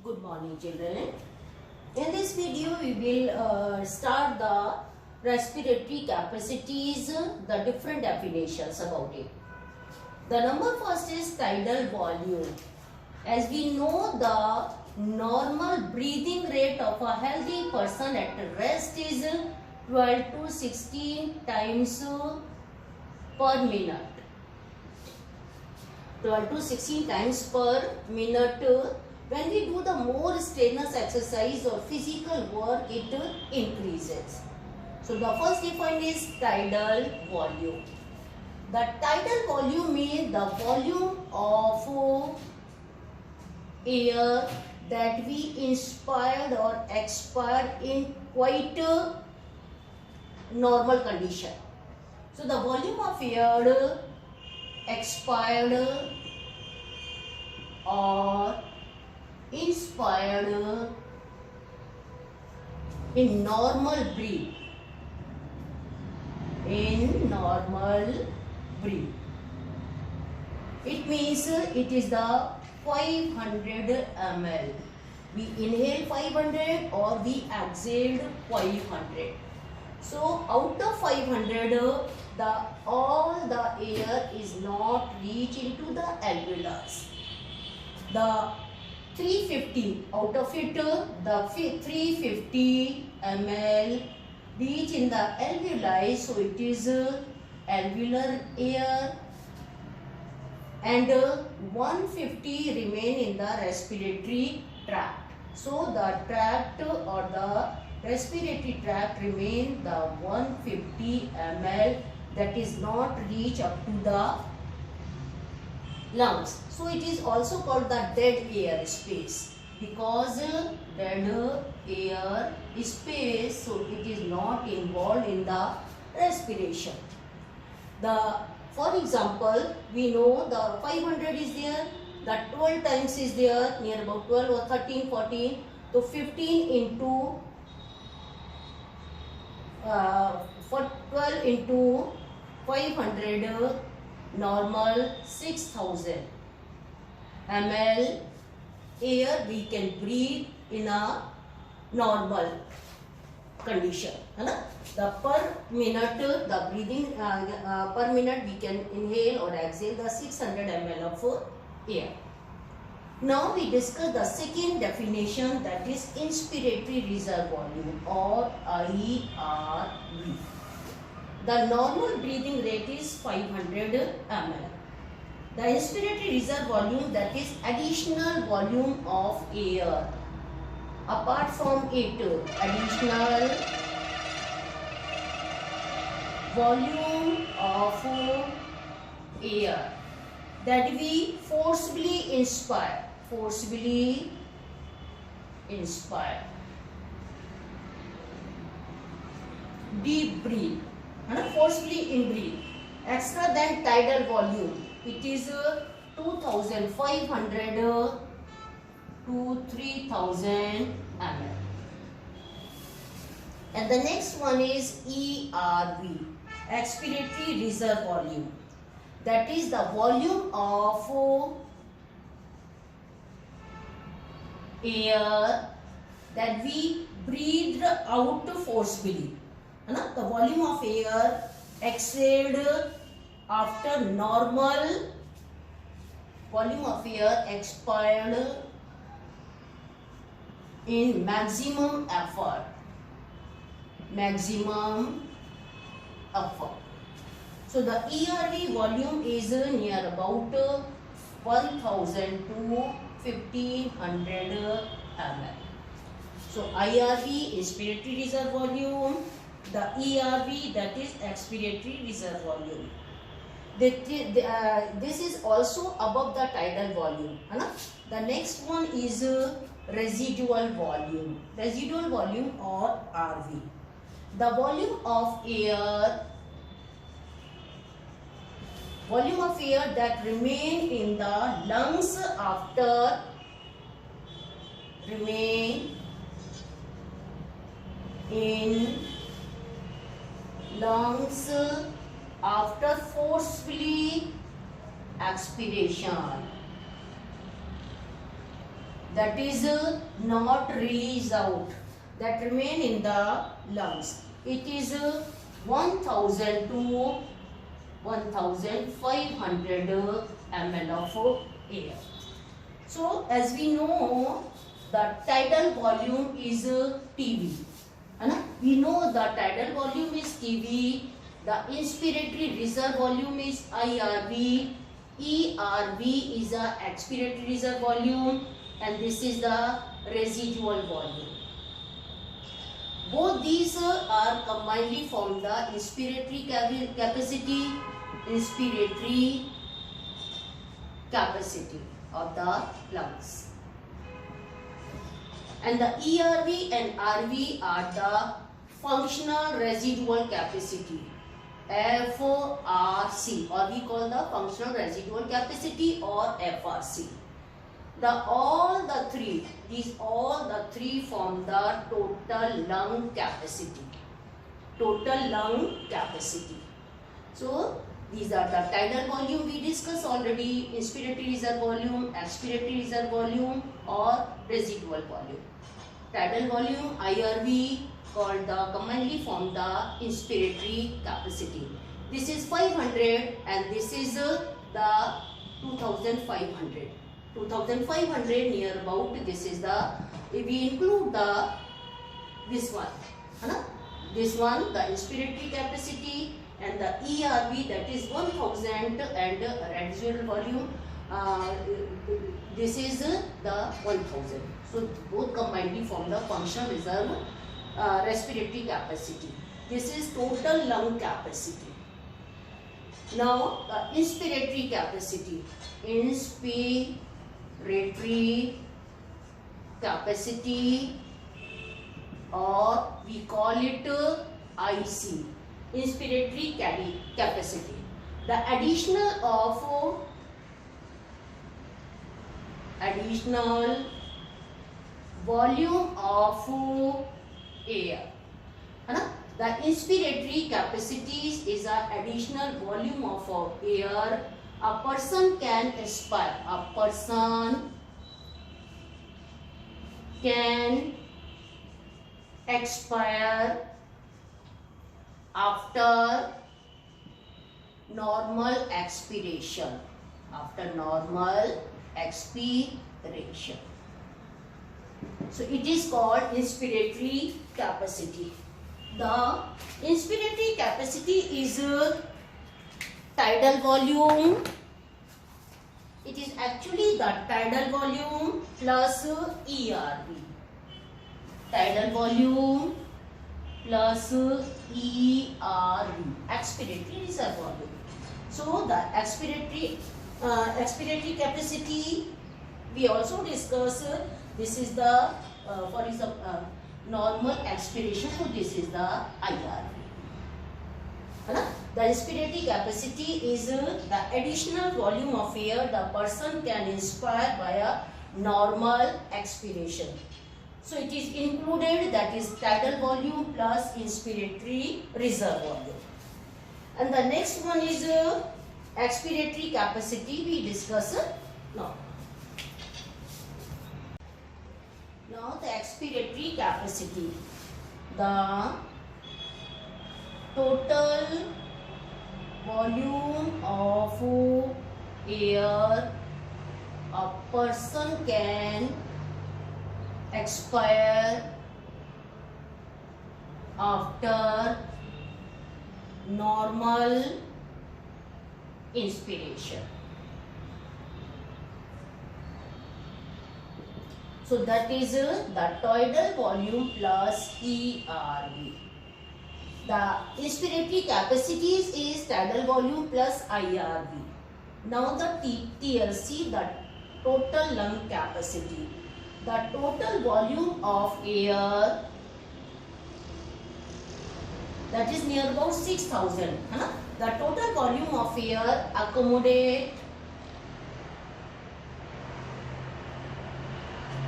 Good morning, children. In this video, we will start the respiratory capacities, the different definitions about it. The number first is tidal volume. As we know, the normal breathing rate of a healthy person at rest is 12 to 16 times per minute. 12 to 16 times per minute. When we do the more strenuous exercise or physical work, it increases. So the first defined is tidal volume. The tidal volume means the volume of air that we inspired or expired in quite a normal condition. So the volume of air expired or inspired in normal breath. It means it is the 500 ml. We inhale 500 or we exhale 500. So out of 500, all the air is not reach into the alveolus. The 350 out of it, the 350 ml reach in the alveoli, so it is alveolar air, and 150 remain in the respiratory tract. So the tract or the respiratory tract remain the 150 ml that is not reach up to the lungs. So it is also called the dead air space, because dead air space, so it is not involved in the respiration. For example, we know the 500 is there, the 12 times is there, near about 12 or 13, 14. So 15 into for 12 into 500, normal 6000 ml air we can breathe in a normal condition. The per minute, the breathing per minute we can inhale or exhale the 600 ml of air. Now we discuss the second definition, that is inspiratory reserve volume or IRV. The normal breathing rate is 500 ml. The inspiratory reserve volume, that is additional volume of air. Apart from it, additional volume of air that we forcibly inspire. Deep breathe. Forcibly in breathe, extra than tidal volume, it is 2500 to 3000 ml. And the next one is ERV, expiratory reserve volume, that is the volume of air that we breathed out forcibly. The volume of air exhaled after normal volume of air expired in maximum effort. So the ERV volume is near about 1000 to 1500 ml. So IRV, inspiratory reserve volume. The ERV, that is expiratory reserve volume. This is also above the tidal volume. The next one is residual volume. Residual volume or RV. The volume of air that remain in the lungs after forcefully expiration. that is not released out, that remain in the lungs. It is 1000 to 1500 ml of air. So as we know, the tidal volume is TV. We know the tidal volume is TV, the inspiratory reserve volume is IRV, ERV is the expiratory reserve volume, and this is the residual volume. Both these are combinedly form the inspiratory capacity of the lungs. And the ERV and RV are the functional residual capacity, FRC, or we call the functional residual capacity, or FRC. All the three form the total lung capacity. So these are the tidal volume we discussed already, inspiratory reserve volume, expiratory reserve volume, or residual volume. Tidal volume, IRV, called the commonly form the inspiratory capacity. This is 500 and this is the 2500. 2500 near about, this is the, if we include this one, the inspiratory capacity, and the ERV, that is 1000, and residual volume, this is the 1000. So both combinedly form the functional reserve respiratory capacity. This is total lung capacity. Now inspiratory capacity. Inspiratory capacity, or we call it IC, inspiratory capacity. The additional volume of air. The inspiratory capacity is an additional volume of air a person can expire. A person can expire after normal expiration. So it is called inspiratory capacity. The inspiratory capacity is tidal volume. It is actually the tidal volume plus ERV. Tidal volume plus ERV, expiratory reserve volume. So the expiratory capacity we also discuss. This is the for example normal expiration. So this is the IRV. The inspiratory capacity is the additional volume of air the person can inspire by a normal expiration. So it is included, that is tidal volume plus inspiratory reserve volume. And the next one is expiratory capacity we discuss now. Now the expiratory capacity, the total volume of air a person can expire after normal inspiration. So that is the tidal volume plus ERV. The inspiratory capacity is tidal volume plus IRV. Now the TLC, the total lung capacity. The total volume of air, that is near about 6000. The total volume of air accommodate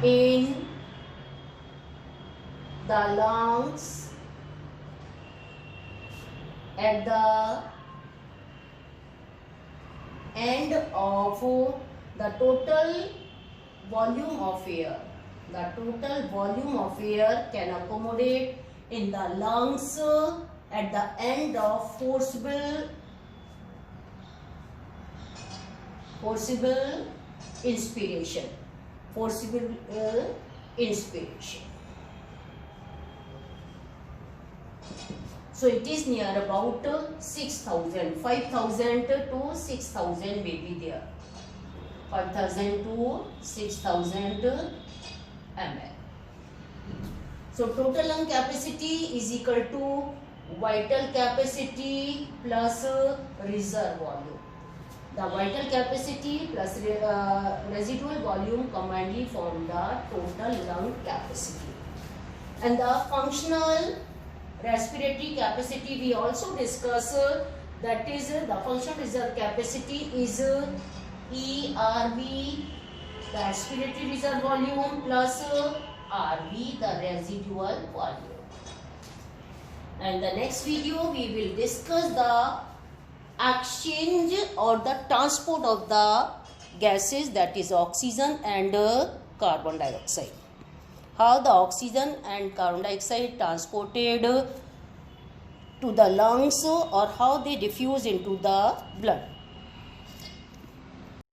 in the lungs at the end of the total volume of air. The total volume of air can accommodate in the lungs at the end of forcible inspiration. Forcible inspiration. So it is near about 6,000, 5,000 to 6,000 may be there. 5,000 to 6,000 ml. So total lung capacity is equal to vital capacity plus reserve volume. The vital capacity plus residual volume combinedly form the total lung capacity. And the functional respiratory capacity we also discuss, that is the functional reserve capacity is ERV, the respiratory reserve volume, plus RV, the residual volume. And the next video we will discuss the exchange or the transport of the gases, that is oxygen and carbon dioxide. How the oxygen and carbon dioxide transported to the lungs or how they diffuse into the blood.